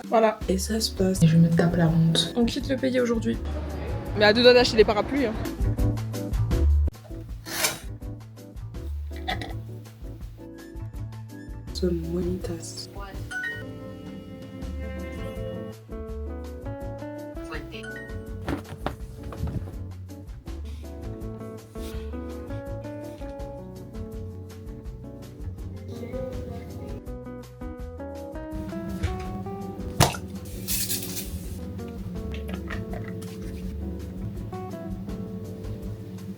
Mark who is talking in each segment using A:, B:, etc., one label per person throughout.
A: Voilà. Et ça se passe. Et je me tape la honte. On quitte le pays aujourd'hui. Mais à deux doigts d'acheter les parapluies. Hein. Son bonitas.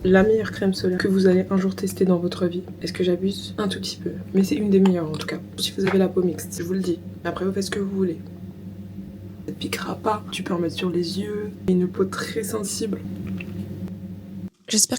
A: La meilleure crème solaire que vous allez un jour tester dans votre vie. Est-ce que j'abuse? Un tout petit peu. Mais c'est une des meilleures en tout cas. Si vous avez la peau mixte, je vous le dis. Après vous faites ce que vous voulez. Ça te piquera pas. Tu peux en mettre sur les yeux. Une peau très sensible. J'espère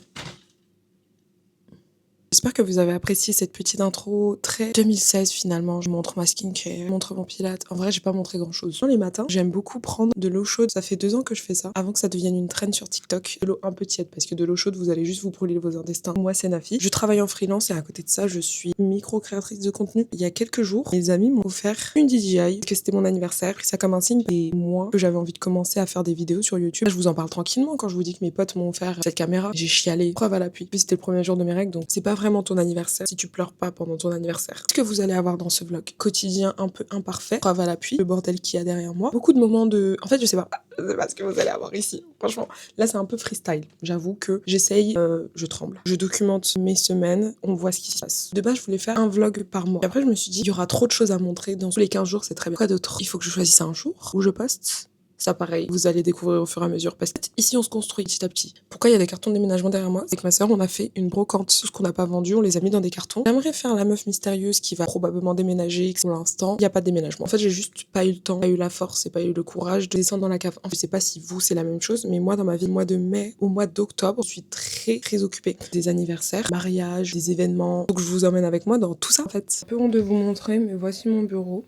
A: que vous avez apprécié cette petite intro très 2016 finalement. Je montre ma skincare, je montre mon pilate. En vrai, j'ai pas montré grand chose. Dans les matins, j'aime beaucoup prendre de l'eau chaude. Ça fait 2 ans que je fais ça. Avant que ça devienne une trend sur TikTok. De l'eau un peu tiède parce que de l'eau chaude, vous allez juste vous brûler vos intestins. Moi, c'est Nafi. Je travaille en freelance et à côté de ça, je suis micro-créatrice de contenu. Il y a quelques jours, mes amis m'ont offert une DJI parce que c'était mon anniversaire. J'ai pris ça comme un signe et moi, que j'avais envie de commencer à faire des vidéos sur YouTube. Je vous en parle tranquillement quand je vous dis que mes potes m'ont offert cette caméra. J'ai chialé. Preuve à l'appui. Puis c'était le premier jour de mes règles, donc c'est pas vraiment ton anniversaire si tu pleures pas pendant ton anniversaire. Ce que vous allez avoir dans ce vlog quotidien un peu imparfait, preuve à l'appui, le bordel qu'il y a derrière moi, beaucoup de moments de... En fait, je sais pas ce que vous allez avoir ici. Franchement, là c'est un peu freestyle. J'avoue que j'essaye, je tremble. Je documente mes semaines, on voit ce qui se passe. De base, je voulais faire un vlog par mois. Et après, je me suis dit, il y aura trop de choses à montrer dans tous les 15 jours, c'est très bien. Quoi d'autre? Il faut que je choisisse un jour où je poste. Ça pareil, vous allez découvrir au fur et à mesure. Parce que ici, on se construit petit à petit. Pourquoi il y a des cartons de déménagement derrière moi? C'est que ma soeur, on a fait une brocante. Tout ce qu'on n'a pas vendu, on les a mis dans des cartons. J'aimerais faire la meuf mystérieuse qui va probablement déménager. Pour l'instant, il n'y a pas de déménagement. En fait, j'ai juste pas eu le temps, pas eu la force et pas eu le courage de descendre dans la cave. Je sais pas si vous, c'est la même chose, mais moi, dans ma vie, le mois de mai au mois d'octobre, je suis très occupée. Des anniversaires, mariages, des événements. Donc, je vous emmène avec moi dans tout ça, en fait. C'est un peu honte de vous montrer, mais voici mon bureau.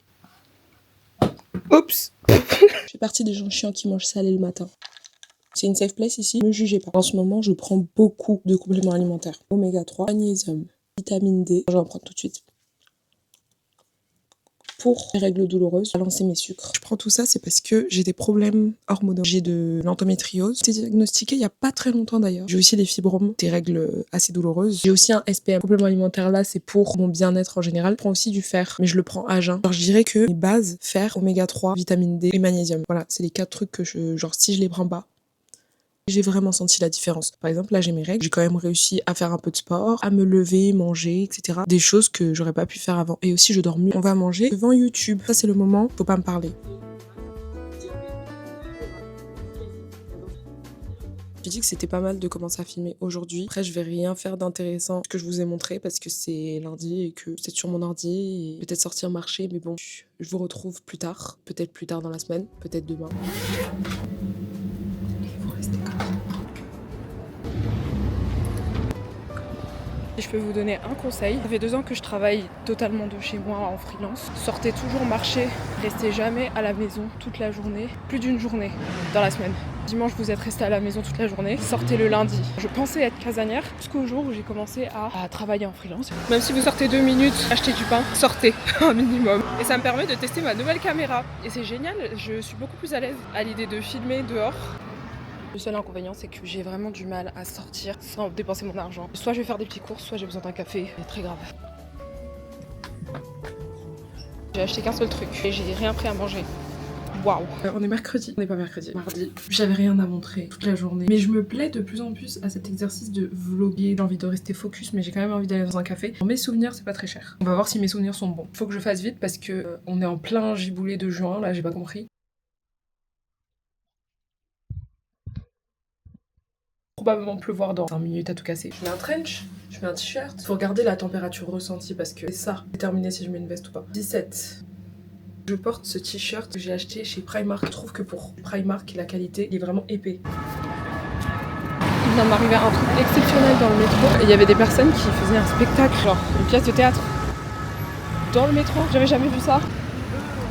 A: Oups. Je fais partie des gens chiants qui mangent salé le matin. C'est une safe place ici, ne me jugez pas. En ce moment, je prends beaucoup de compléments alimentaires. Oméga 3, magnésium, vitamine D. Je vais en prendre tout de suite. Pour les règles douloureuses, balancer mes sucres. Je prends tout ça, c'est parce que j'ai des problèmes hormonaux. J'ai de l'endométriose. J'ai été diagnostiquée il y a pas très longtemps d'ailleurs. J'ai aussi des fibromes, des règles assez douloureuses. J'ai aussi un SPM. Le complément alimentaire là, c'est pour mon bien-être en général. Je prends aussi du fer, mais je le prends à jeun. Genre, je dirais que les bases, fer, oméga 3, vitamine D et magnésium. Voilà, c'est les 4 trucs que genre, si je les prends pas, j'ai vraiment senti la différence. Par exemple, là j'ai mes règles, j'ai quand même réussi à faire un peu de sport, à me lever, manger, etc. Des choses que j'aurais pas pu faire avant. Et aussi je dors mieux. On va manger devant YouTube. Ça c'est le moment, faut pas me parler. J'ai dit que c'était pas mal de commencer à filmer aujourd'hui. Après, je vais rien faire d'intéressant que je vous ai montré parce que c'est lundi et que c'est sur mon ordi et peut-être sortir marcher. Mais bon, je vous retrouve plus tard. Peut-être plus tard dans la semaine, peut-être demain. Si je peux vous donner un conseil, ça fait 2 ans que je travaille totalement de chez moi en freelance. Sortez toujours marcher, restez jamais à la maison toute la journée, plus d'une journée dans la semaine. Dimanche, vous êtes resté à la maison toute la journée, sortez le lundi. Je pensais être casanière jusqu'au jour où j'ai commencé à travailler en freelance. Même si vous sortez 2 minutes, achetez du pain, sortez un minimum. Et ça me permet de tester ma nouvelle caméra. Et c'est génial, je suis beaucoup plus à l'aise à l'idée de filmer dehors. Le seul inconvénient, c'est que j'ai vraiment du mal à sortir sans dépenser mon argent. Soit je vais faire des petites courses, soit j'ai besoin d'un café. C'est très grave. J'ai acheté qu'un seul truc et j'ai rien pris à manger. Waouh. On est mercredi, on n'est pas mercredi, mardi. J'avais rien à montrer toute la journée. Mais je me plais de plus en plus à cet exercice de vlogger. J'ai envie de rester focus, mais j'ai quand même envie d'aller dans un café. Mes souvenirs, c'est pas très cher. On va voir si mes souvenirs sont bons. Faut que je fasse vite parce que on est en plein giboulé de juin, là, j'ai pas compris. Probablement pleuvoir dans 5 minutes à tout casser. Je mets un trench, je mets un t-shirt. Faut regarder la température ressentie parce que c'est ça, déterminer si je mets une veste ou pas. 17. Je porte ce t-shirt que j'ai acheté chez Primark. Je trouve que pour Primark, la qualité il est vraiment épais. Il vient de m'arriver un truc exceptionnel dans le métro. Il y avait des personnes qui faisaient un spectacle, genre une pièce de théâtre. Dans le métro, j'avais jamais vu ça.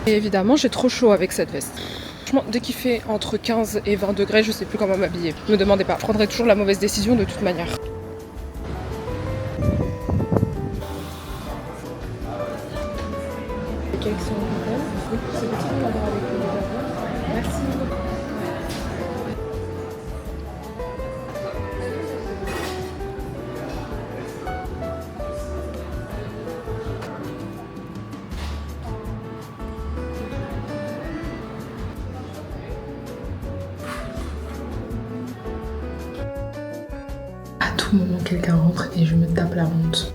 A: Et évidemment, j'ai trop chaud avec cette veste. Franchement, dès qu'il fait entre 15 et 20 degrés, je sais plus comment m'habiller. Me demandez pas, je prendrai toujours la mauvaise décision de toute manière. Les cakes sont bons. Oui, c'est petit, on va voir avec eux. Merci. À tout moment, quelqu'un rentre et je me tape la honte.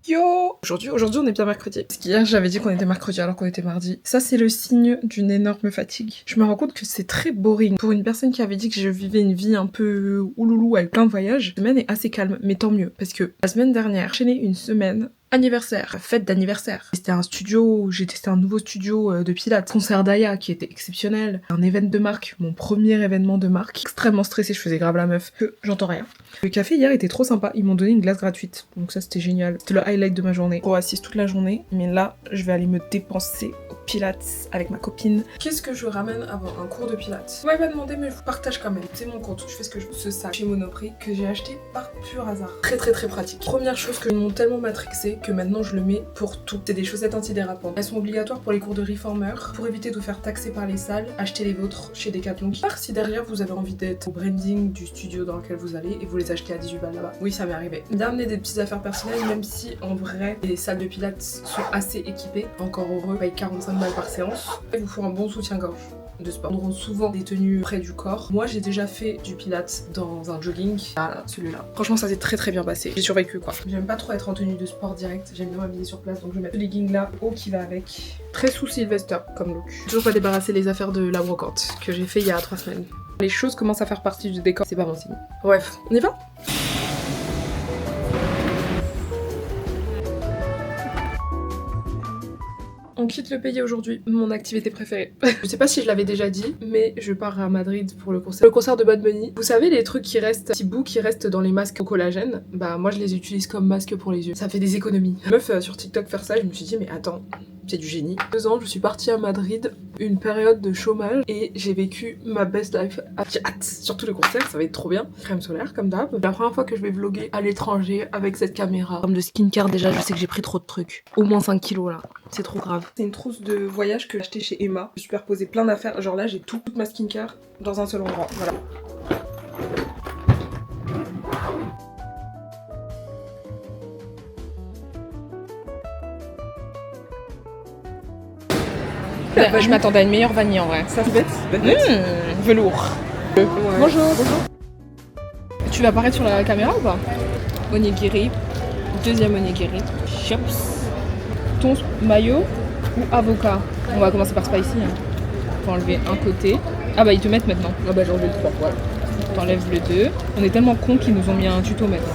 A: Yo! Aujourd'hui, on est bien mercredi. Parce qu'hier, j'avais dit qu'on était mercredi alors qu'on était mardi. Ça, c'est le signe d'une énorme fatigue. Je me rends compte que c'est très boring. Pour une personne qui avait dit que je vivais une vie un peu ouloulou avec plein de voyages, la semaine est assez calme, mais tant mieux. Parce que la semaine dernière, j'ai enchaîné une semaine anniversaire, fête d'anniversaire. C'était un studio, j'ai testé un nouveau studio de pilates, concert d'Aya qui était exceptionnel, un événement de marque, mon premier événement de marque, extrêmement stressée, je faisais grave la meuf, que j'entends rien. Le café hier était trop sympa, ils m'ont donné une glace gratuite, donc ça c'était génial. C'était le highlight de ma journée. Trop assise toute la journée, mais là je vais aller me dépenser au pilates avec ma copine. Qu'est-ce que je ramène avant un cours de pilates? Vous m'avez pas demandé mais je vous partage quand même, c'est mon compte, je fais ce que je veux. Ce sac chez Monoprix que j'ai acheté par pur hasard. Très pratique. Première chose que m'ont tellement matrixé que maintenant je le mets pour tout. C'est des chaussettes antidérapantes. Elles sont obligatoires pour les cours de reformer. Pour éviter de vous faire taxer par les salles, achetez les vôtres chez Decathlon. Par si derrière vous avez envie d'être au branding du studio dans lequel vous allez et vous les achetez à 18 balles là-bas. Oui, ça m'est arrivé. Bien amener des petites affaires personnelles, même si en vrai les salles de pilates sont assez équipées. Encore heureux, paye 45 balles par séance. Et vous faut un bon soutien-gorge de sport. On rend souvent des tenues près du corps. Moi j'ai déjà fait du pilates dans un jogging, celui-là. Franchement ça s'est très bien passé. J'ai survécu quoi. J'aime pas trop être en tenue de sport direct, j'aime bien m'habiller sur place donc je vais mettre le legging là, haut qui va avec. Très sous Sylvester comme look. Toujours pas débarrasser les affaires de la brocante que j'ai fait il y a 3 semaines. Les choses commencent à faire partie du décor, c'est pas bon signe. Bref, on y va? On quitte le pays aujourd'hui, mon activité préférée. Je sais pas si je l'avais déjà dit, mais je pars à Madrid pour le concert de Bad Bunny. Vous savez les trucs qui restent, petits bouts qui restent dans les masques au collagène? Bah moi je les utilise comme masque pour les yeux. Ça fait des économies. Meuf sur TikTok faire ça, je me suis dit mais attends, c'est du génie. 2 ans, je suis partie à Madrid, une période de chômage, et j'ai vécu ma best life. J'ai hâte, surtout le concert, ça va être trop bien. Crème solaire, comme d'hab. La première fois que je vais vlogger à l'étranger avec cette caméra. En termes de skincare, déjà, je sais que j'ai pris trop de trucs. Au moins 5 kilos là, c'est trop grave. C'est une trousse de voyage que j'ai acheté chez Emma. Je superposé plein d'affaires, genre là, j'ai toute ma skincare dans un seul endroit. Voilà. Bah, je m'attendais à une meilleure vanille en vrai. Ça se bête. Velours. Ouais. Bonjour. Tu vas apparaître sur la caméra ou pas? Onigiri. Deuxième onigiri. Chops. Ton mayo ou avocat? On va commencer par spicy. Hein. Faut enlever un côté. Ah bah ils te mettent maintenant. Ah bah j'ai enlevé le 3 poils. T'enlèves le 2. On est tellement cons qu'ils nous ont mis un tuto maintenant.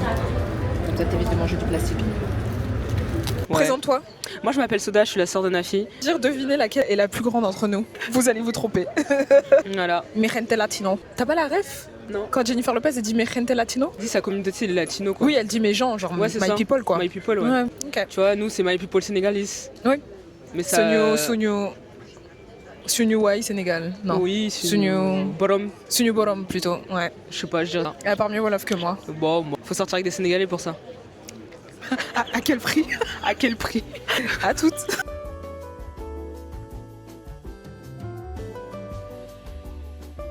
A: Comme ça t'évites de manger du plastique. Ouais. Présente-toi.
B: Moi je m'appelle Soda, je suis la sœur de Nafi.
A: Devinez laquelle est la plus grande entre nous. Vous allez vous tromper.
B: Voilà.
A: Mi gente latino. T'as pas la ref?
B: Non.
A: Quand Jennifer Lopez elle dit mi gente latino?
B: Elle dit sa communauté les latinos quoi.
A: Oui, elle dit mes gens, genre
B: ouais,
A: my people quoi.
B: My people ouais.
A: Ok.
B: Tu vois, nous c'est my people sénégalais.
A: Oui.
B: Mais ça...
A: Sunyu Wai Sénégal. Non.
B: Oui,
A: Sunyu
B: Borom.
A: Sunyu Borom plutôt, ouais.
B: Je sais pas, je dirais.
A: Elle parle mieux Wolof que moi.
B: Bon, faut sortir avec des Sénégalais pour ça.
A: À quel prix? À quel prix? À toutes.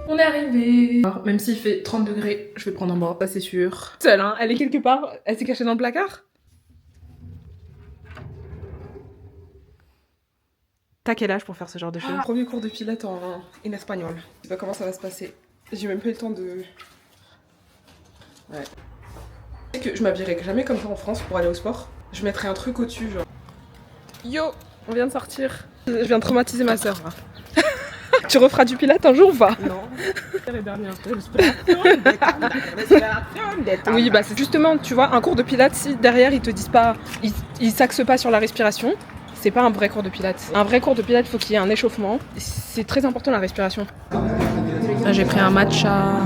A: On est arrivé. Même s'il fait 30 degrés, je vais prendre un bain, ça c'est sûr. Seule, hein, elle est quelque part. Elle s'est cachée dans le placard.
B: T'as quel âge pour faire ce genre de choses?
A: Premier cours de pilates en espagnol. Je sais pas comment ça va se passer. J'ai même pas eu le temps de... Ouais. Tu sais que je m'habillerai jamais comme ça en France pour aller au sport. Je mettrai un truc au-dessus, genre... Yo, on vient de sortir. Je viens de traumatiser ma soeur là. Tu referas du pilates un jour ou pas?
B: Non.
A: Oui, bah c'est justement, tu vois, un cours de pilates, si derrière ils te disent pas, ils s'axent pas sur la respiration, c'est pas un vrai cours de pilates. Un vrai cours de pilates, il faut qu'il y ait un échauffement. C'est très important la respiration. Là, j'ai pris un matcha.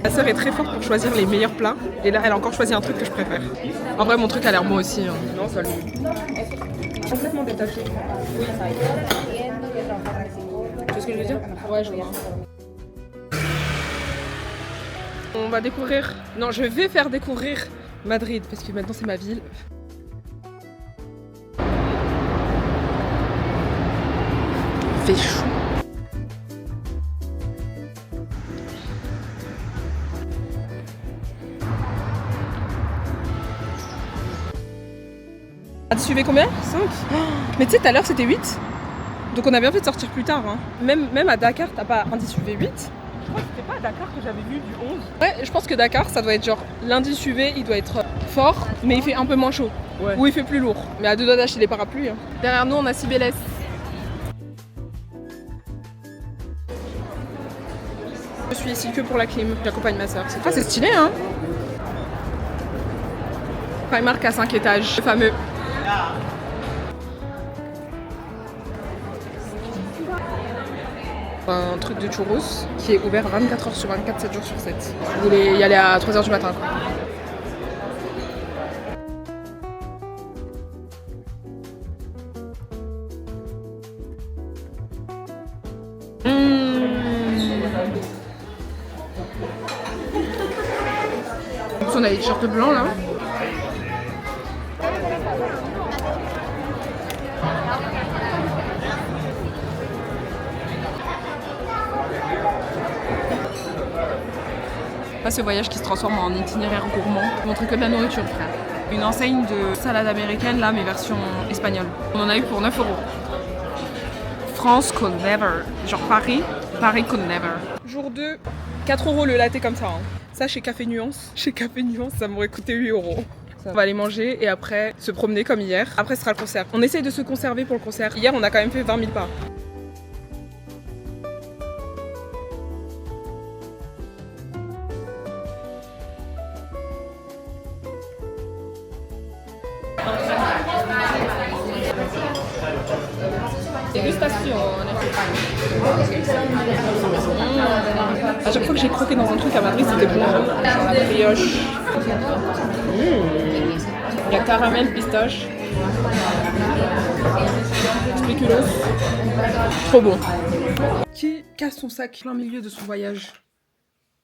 A: Ma sœur est très forte pour choisir les meilleurs plats. Et là, elle a encore choisi un truc que je préfère. En vrai, mon truc a l'air bon aussi. Hein.
B: Non, ça lui.
A: Complètement détaché. Oui. Tu vois ce que je veux dire? Ouais, je vois. On va découvrir... Non, je vais faire découvrir
B: Madrid, parce que maintenant c'est ma ville. Fait chaud. Ah, tu suivais combien? 5. Mais tu sais, tout à l'heure c'était 8. Donc on a bien fait de sortir plus tard. Hein. Même à Dakar, t'as pas indice UV 8. Je crois que c'était pas à Dakar que j'avais vu du 11. Ouais, je pense que Dakar, ça doit être genre l'indice UV, il doit être fort, mais il fait un peu moins chaud. Ouais. Ou il fait plus lourd. Mais à 2 doigts d'acheter des parapluies. Hein. Derrière nous, on a Cibélès. Je suis ici que pour la clim. J'accompagne ma soeur. C'est stylé, hein. Primark à 5 étages, le fameux. Un truc de churros qui est ouvert 24h sur 24, 7 jours sur 7. Vous voulez y aller à 3h du matin, quoi. On a les t-shirts blancs là. Là, ce voyage qui se transforme en itinéraire gourmand. Montrer que de la nourriture, frère. Une enseigne de salade américaine, là, mais version espagnole. On en a eu pour 9 €. France could never. Genre Paris could never. Jour 2, 4 € le latte comme ça. Hein. Ça, chez Café Nuance. Chez Café Nuance, ça m'aurait coûté 8 €. On va aller manger et après se promener comme hier. Après, ce sera le concert. On essaye de se conserver pour le concert. Hier, on a quand même fait 20 000 pas. Dégustation. À chaque fois que j'ai croqué dans un truc à Madrid, c'était bon. Brioche. Il y a caramel, pistache. Spéculoos. Trop bon. Qui casse son sac plein milieu de son voyage?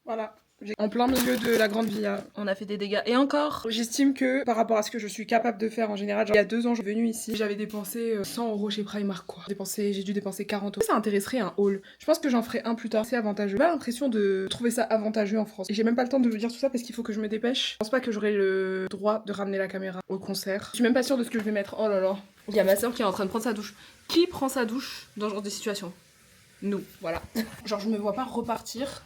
B: Voilà. En plein milieu de la grande via, on a fait des dégâts. Et encore, j'estime que par rapport à ce que je suis capable de faire en général, genre, il y a 2 ans, je suis venue ici, j'avais dépensé 100 € chez Primark, quoi. J'ai dû dépenser 40 €. Ça intéresserait un haul. Je pense que j'en ferai un plus tard. C'est avantageux. J'ai pas l'impression de trouver ça avantageux en France. Et j'ai même pas le temps de vous dire tout ça parce qu'il faut que je me dépêche. Je pense pas que j'aurai le droit de ramener la caméra au concert. Je suis même pas sûre de ce que je vais mettre. Oh là là. Il y a ma soeur qui est en train de prendre sa douche. Qui prend sa douche dans ce genre de situation? Nous, voilà. Genre, je me vois pas repartir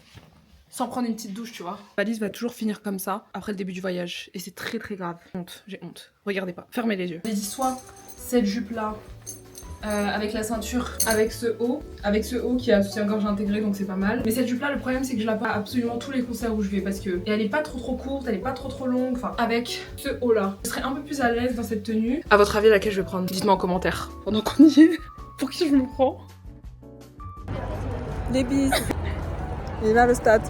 B: sans prendre une petite douche, tu vois. La valise va toujours finir comme ça après le début du voyage. Et c'est très très grave. Honte, j'ai honte. Regardez pas, fermez les yeux. J'ai dit soit cette jupe là, avec la ceinture, avec ce haut qui a soutien-gorge intégré, donc c'est pas mal. Mais cette jupe là, le problème c'est que je la porte à absolument tous les concerts où je vais parce que et elle est pas trop courte, elle est pas trop longue. Enfin, avec ce haut là, je serais un peu plus à l'aise dans cette tenue. À votre avis, laquelle je vais prendre? Dites-moi en commentaire. Pendant qu'on y est, pour qui je me prends? Les bises. Et là le stade.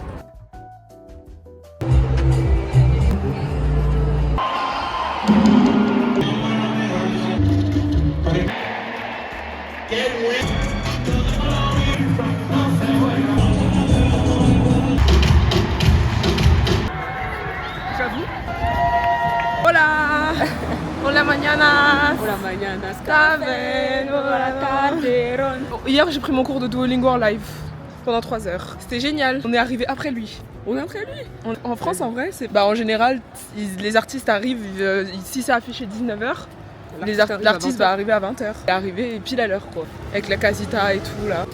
B: J'avoue. Hola. Hola mañana. Hola mañana. Está bien. Hola Calderón. Hier j'ai pris mon cours de Duolingo en live pendant 3 heures. C'était génial. On est arrivé après lui. En France en vrai, c'est en général les artistes arrivent si c'est affiché 19h. L'artiste va arriver à 20h. Il est arrivé pile à l'heure quoi. Avec la casita et tout là.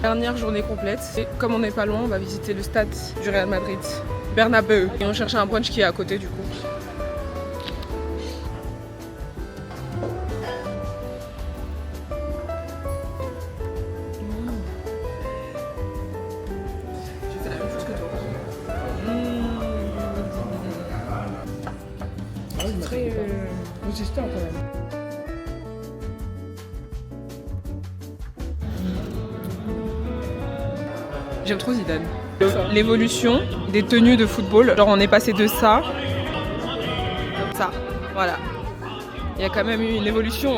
B: Dernière journée complète. Et comme on n'est pas loin, on va visiter le stade du Real Madrid, Bernabeu. Et on cherche un brunch qui est à côté du coup. J'ai fait la même chose que toi. Très consistant quand même. J'aime trop Zidane. L'évolution des tenues de football, genre on est passé de ça, voilà. Il y a quand même eu une évolution.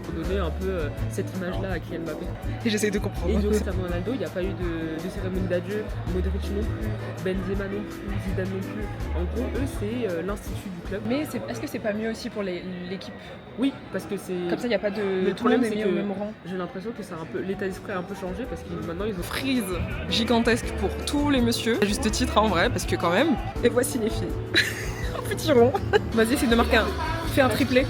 B: Faut donner
C: un peu cette image-là à Kylian Mbappé.
B: Et j'essaie de comprendre.
C: Et de Cristiano Ronaldo, il n'y a pas eu de cérémonie d'adieu, Modric non plus, Benzema non plus, Zidane non plus. En gros, eux, c'est l'institut du club.
B: Mais est-ce que c'est pas mieux aussi pour l'équipe?
C: Oui, parce que c'est...
B: Comme ça, il n'y a pas de...
C: Le
B: tout le monde
C: problème,
B: est
C: c'est
B: mis
C: que
B: au même rang.
C: j'ai l'impression que ça a un peu... l'état d'esprit a un peu changé parce que maintenant, ils ont...
B: Frise gigantesque pour tous les messieurs. À juste titre, en vrai, parce que quand même... Et voici les filles. Un petit rond. Vas-y, essaye de marquer un... Fais un triplé.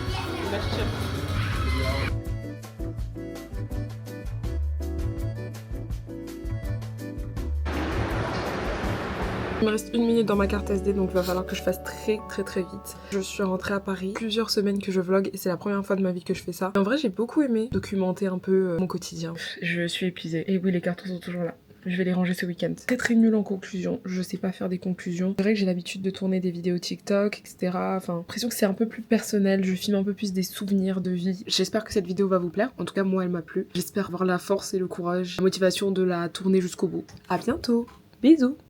B: Il me reste 1 minute dans ma carte SD, donc il va falloir que je fasse très vite. Je suis rentrée à Paris, plusieurs semaines que je vlog et c'est la première fois de ma vie que je fais ça. Et en vrai, j'ai beaucoup aimé documenter un peu mon quotidien. Je suis épuisée. Et oui, les cartons sont toujours là. Je vais les ranger ce week-end. Très nulle en conclusion. Je sais pas faire des conclusions. C'est vrai que j'ai l'habitude de tourner des vidéos TikTok, etc. Enfin, j'ai l'impression que c'est un peu plus personnel. Je filme un peu plus des souvenirs de vie. J'espère que cette vidéo va vous plaire. En tout cas, moi, elle m'a plu. J'espère avoir la force et le courage, la motivation de la tourner jusqu'au bout. À bientôt. Bisous.